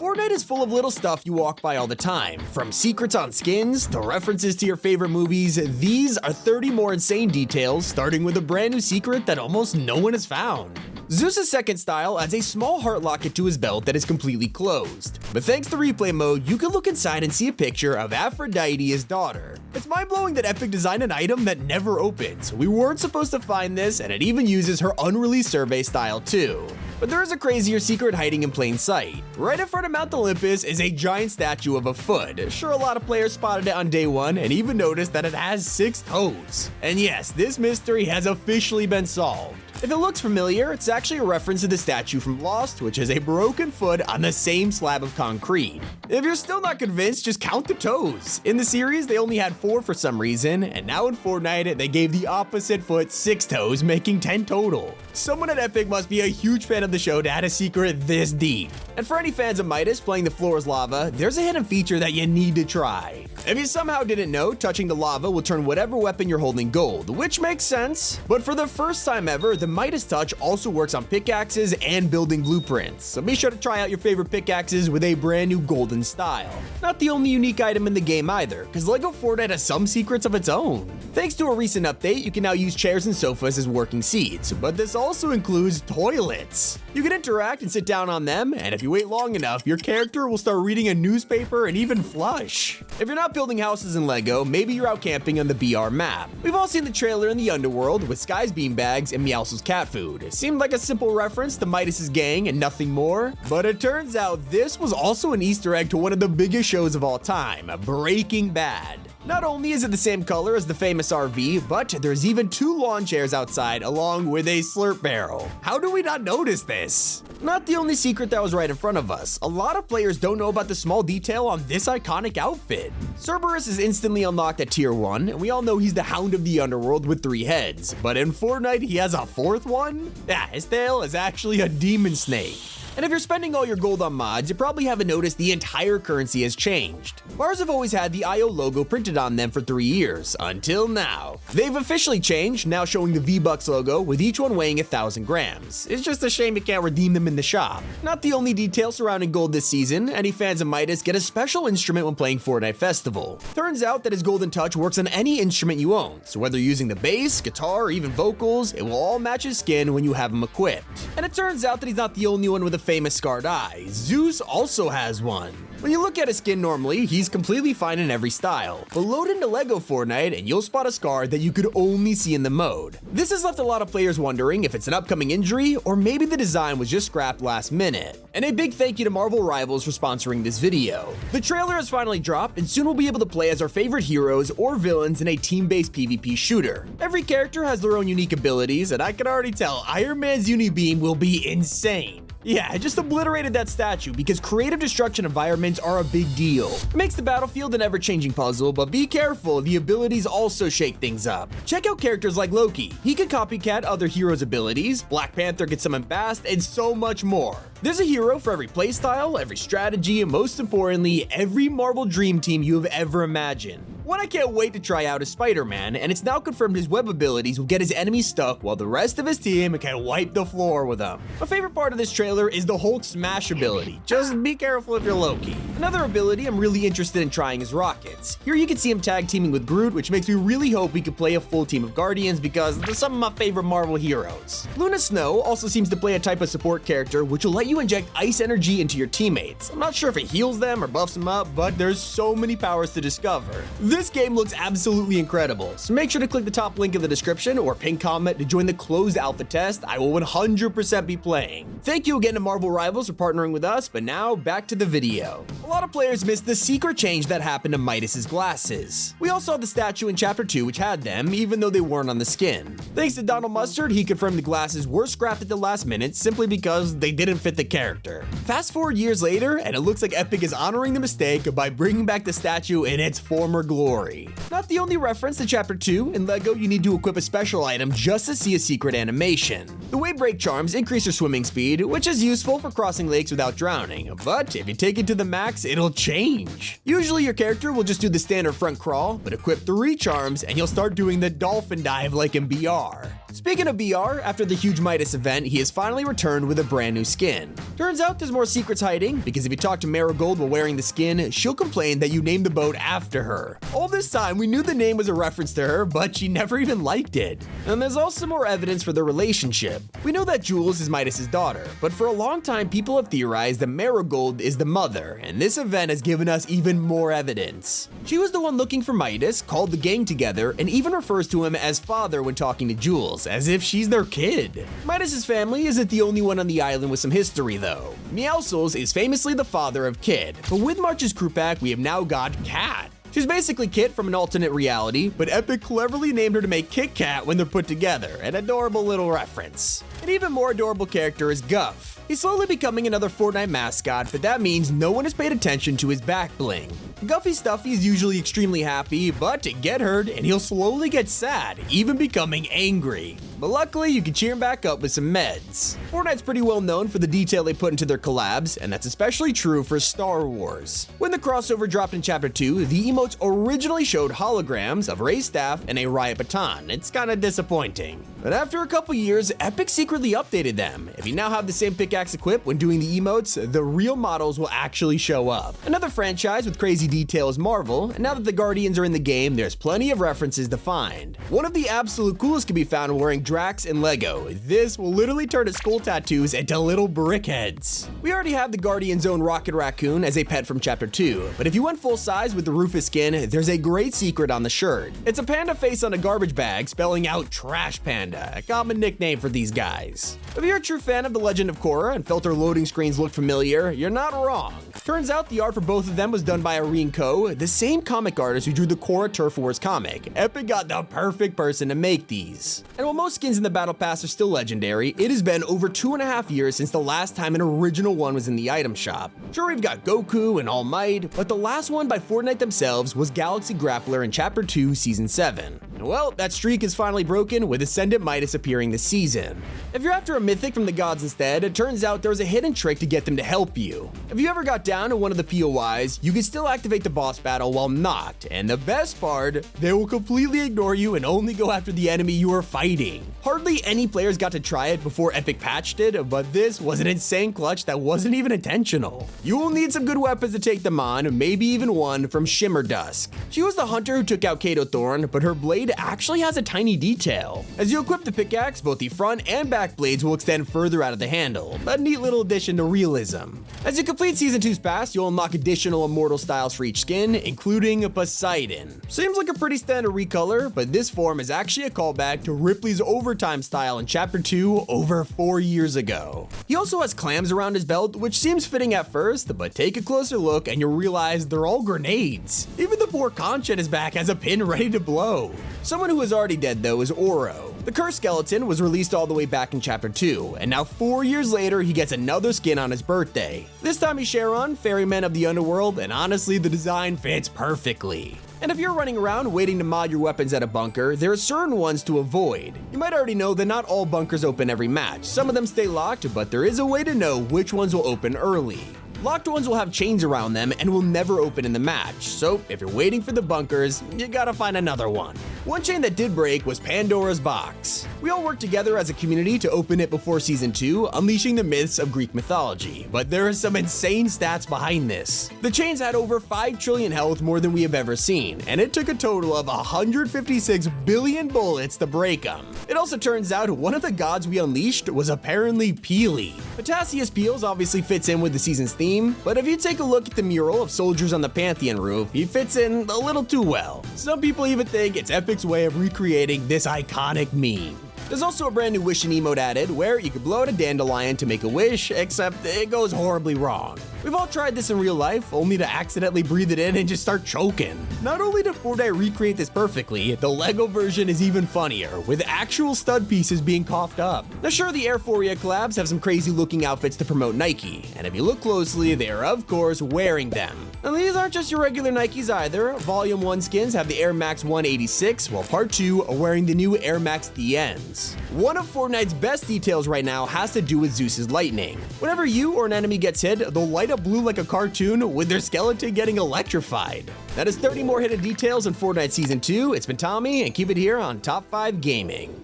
Fortnite is full of little stuff you walk by all the time. From secrets on skins to references to your favorite movies, these are 30 more insane details, starting with a brand new secret that almost no one has found. Zeus's second style adds a small heart locket to his belt that is completely closed. But thanks to replay mode, you can look inside and see a picture of Aphrodite, his daughter. It's mind-blowing that Epic designed an item that never opens. We weren't supposed to find this, and it even uses her unreleased survey style too. But there is a crazier secret hiding in plain sight. Right in front of Mount Olympus is a giant statue of a foot. Sure, a lot of players spotted it on day one and even noticed that it has 6 toes. And yes, this mystery has officially been solved. If it looks familiar, it's actually a reference to the statue from Lost, which has a broken foot on the same slab of concrete. If you're still not convinced, just count the toes. In the series, they only had 4 for some reason, and now in Fortnite, they gave the opposite foot 6 toes, making 10 total. Someone at Epic must be a huge fan of the show to add a secret this deep. And for any fans of Midas playing the floor is lava, there's a hidden feature that you need to try. If you somehow didn't know, touching the lava will turn whatever weapon you're holding gold, which makes sense. But for the first time ever, the Midas Touch also works on pickaxes and building blueprints, so be sure to try out your favorite pickaxes with a brand new golden style. Not the only unique item in the game either, because LEGO Fortnite has some secrets of its own. Thanks to a recent update, you can now use chairs and sofas as working seats, but this also includes toilets. You can interact and sit down on them, and if you wait long enough, your character will start reading a newspaper and even flush. If you're not building houses in LEGO, maybe you're out camping on the BR map. We've all seen the trailer in the underworld with Sky's beanbags and Meowscles cat food. It seemed like a simple reference to Midas's gang and nothing more, but it turns out this was also an Easter egg to one of the biggest shows of all time, Breaking Bad. Not only is it the same color as the famous RV, but there's even 2 lawn chairs outside along with a slurp barrel. How do we not notice this? Not the only secret that was right in front of us. A lot of players don't know about the small detail on this iconic outfit. Cerberus is instantly unlocked at tier 1, and we all know he's the Hound of the Underworld with 3 heads. But in Fortnite, he has a 4th one? Yeah, his tail is actually a demon snake. And if you're spending all your gold on mods, you probably haven't noticed the entire currency has changed. Bars have always had the IO logo printed on them for 3 years, until now. They've officially changed, now showing the V-Bucks logo, with each one weighing 1,000 grams. It's just a shame you can't redeem them in the shop. Not the only detail surrounding gold this season, any fans of Midas get a special instrument when playing Fortnite Festival. Turns out that his Golden Touch works on any instrument you own, so whether you're using the bass, guitar, or even vocals, it will all match his skin when you have him equipped. And it turns out that he's not the only one with a famous scarred eye. Zeus also has one. When you look at his skin normally, he's completely fine in every style, but load into LEGO Fortnite and you'll spot a scar that you could only see in the mode. This has left a lot of players wondering if it's an upcoming injury or maybe the design was just scrapped last minute. And a big thank you to Marvel Rivals for sponsoring this video. The trailer has finally dropped and soon we'll be able to play as our favorite heroes or villains in a team-based PvP shooter. Every character has their own unique abilities and I can already tell Iron Man's Unibeam will be insane. Yeah, I just obliterated that statue because creative destruction environments are a big deal. It makes the battlefield an ever-changing puzzle, but be careful, the abilities also shake things up. Check out characters like Loki. He can copycat other heroes' abilities, Black Panther can summon fast, and so much more. There's a hero for every playstyle, every strategy, and most importantly, every Marvel Dream Team you have ever imagined. One I can't wait to try out is Spider-Man, and it's now confirmed his web abilities will get his enemies stuck while the rest of his team can wipe the floor with them. My favorite part of this trailer is the Hulk smash ability. Just be careful if you're Loki. Another ability I'm really interested in trying is Rockets. Here you can see him tag teaming with Groot, which makes me really hope we could play a full team of Guardians because they're some of my favorite Marvel heroes. Luna Snow also seems to play a type of support character which will let you inject ice energy into your teammates. I'm not sure if it heals them or buffs them up, but there's so many powers to discover. This game looks absolutely incredible, so make sure to click the top link in the description or pin comment to join the closed alpha test I will 100% be playing. Thank you again to Marvel Rivals for partnering with us, but now back to the video. A lot of players missed the secret change that happened to Midas's glasses. We all saw the statue in Chapter 2 which had them, even though they weren't on the skin. Thanks to Donald Mustard, he confirmed the glasses were scrapped at the last minute simply because they didn't fit the character. Fast forward years later, and it looks like Epic is honoring the mistake by bringing back the statue in its former glory. Not the only reference to Chapter 2, in LEGO you need to equip a special item just to see a secret animation. The wave break charms increase your swimming speed, which is useful for crossing lakes without drowning, but if you take it to the max, it'll change. Usually your character will just do the standard front crawl, but equip 3 charms and you'll start doing the dolphin dive like in BR. Speaking of BR, after the huge Midas event, he has finally returned with a brand new skin. Turns out there's more secrets hiding, because if you talk to Marigold while wearing the skin, she'll complain that you named the boat after her. All this time, we knew the name was a reference to her, but she never even liked it. And there's also more evidence for their relationship. We know that Jules is Midas's daughter, but for a long time people have theorized that Marigold is the mother, and this event has given us even more evidence. She was the one looking for Midas, called the gang together, and even refers to him as father when talking to Jules, as if she's their kid. Midas's family isn't the only one on the island with some history though. Meowscles is famously the father of Kid, but with March's crew pack we have now got Cat. She's basically Kit from an alternate reality, but Epic cleverly named her to make Kit Kat when they're put together, an adorable little reference. An even more adorable character is Guff. He's slowly becoming another Fortnite mascot, but that means no one has paid attention to his back bling. Guffy Stuffy is usually extremely happy, but get hurt and he'll slowly get sad, even becoming angry. But luckily, you can cheer him back up with some meds. Fortnite's pretty well known for the detail they put into their collabs, and that's especially true for Star Wars. When the crossover dropped in Chapter 2, the emotes originally showed holograms of Rey's staff and a riot baton. It's kinda disappointing. But after a couple years, Epic secretly updated them. If you now have the same pickaxe equipped when doing the emotes, the real models will actually show up. Another franchise with crazy detail is Marvel, and now that the Guardians are in the game, there's plenty of references to find. One of the absolute coolest can be found wearing Drax and Lego. This will literally turn his skull tattoos into little brickheads. We already have the Guardian's own Rocket Raccoon as a pet from Chapter 2, but if you went full size with the Rufus skin, there's a great secret on the shirt. It's a panda face on a garbage bag spelling out Trash Panda, a common nickname for these guys. If you're a true fan of The Legend of Korra and felt her loading screens look familiar, you're not wrong. Turns out the art for both of them was done by Irene Ko, the same comic artist who drew the Korra Turf Wars comic. Epic got the perfect person to make these. And while most skins in the Battle Pass are still legendary, it has been over 2.5 years since the last time an original one was in the item shop. Sure, we've got Goku and All Might, but the last one by Fortnite themselves was Galaxy Grappler in Chapter 2, Season 7. And well, that streak is finally broken with Ascendant Midas appearing this season. If you're after a mythic from the gods instead, it turns out there's a hidden trick to get them to help you. If you ever got down to one of the POIs, you can still activate the boss battle while knocked, and the best part, they will completely ignore you and only go after the enemy you are fighting. Hardly any players got to try it before Epic patched it, but this was an insane clutch that wasn't even intentional. You will need some good weapons to take them on, maybe even one from Shimmer Dusk. She was the hunter who took out Kato Thorn, but her blade actually has a tiny detail. As you equip the pickaxe, both the front and back blades will extend further out of the handle, a neat little addition to realism. As you complete Season 2's pass, you'll unlock additional immortal styles for each skin, including Poseidon. Seems like a pretty standard recolor, but this form is actually a callback to Ripley's overtime style in Chapter 2 over 4 years ago. He also has clams around his belt, which seems fitting at first, but take a closer look and you'll realize they're all grenades. Even the poor conch at his back has a pin ready to blow. Someone who is already dead though is Oro. The Cursed Skeleton was released all the way back in Chapter 2, and now 4 years later he gets another skin on his birthday. This time he's Charon, Ferryman of the Underworld, and honestly the design fits perfectly. And if you're running around waiting to mod your weapons at a bunker, there are certain ones to avoid. You might already know that not all bunkers open every match. Some of them stay locked, but there is a way to know which ones will open early. Locked ones will have chains around them and will never open in the match, so if you're waiting for the bunkers, you gotta find another one. One chain that did break was Pandora's Box. We all worked together as a community to open it before Season 2, unleashing the myths of Greek mythology, but there are some insane stats behind this. The chains had over 5 trillion health, more than we have ever seen, and it took a total of 156 billion bullets to break them. It also turns out one of the gods we unleashed was apparently Peely. Potassius Peels obviously fits in with the season's theme, but if you take a look at the mural of soldiers on the Pantheon roof, he fits in a little too well. Some people even think it's Epic's way of recreating this iconic meme. There's also a brand new wishing emote added where you can blow out a dandelion to make a wish, except it goes horribly wrong. We've all tried this in real life, only to accidentally breathe it in and just start choking. Not only did Fortnite recreate this perfectly, the LEGO version is even funnier, with actual stud pieces being coughed up. Now sure, the Airforia collabs have some crazy looking outfits to promote Nike, and if you look closely, they are of course wearing them. And these aren't just your regular Nikes either. Volume 1 skins have the Air Max 186, while Part 2 are wearing the new Air Max DNs. One of Fortnite's best details right now has to do with Zeus's lightning. Whenever you or an enemy gets hit, they'll light up blue like a cartoon, with their skeleton getting electrified. That is 30 more hidden details in Fortnite Season 2. It's been Tommy, and keep it here on Top 5 Gaming.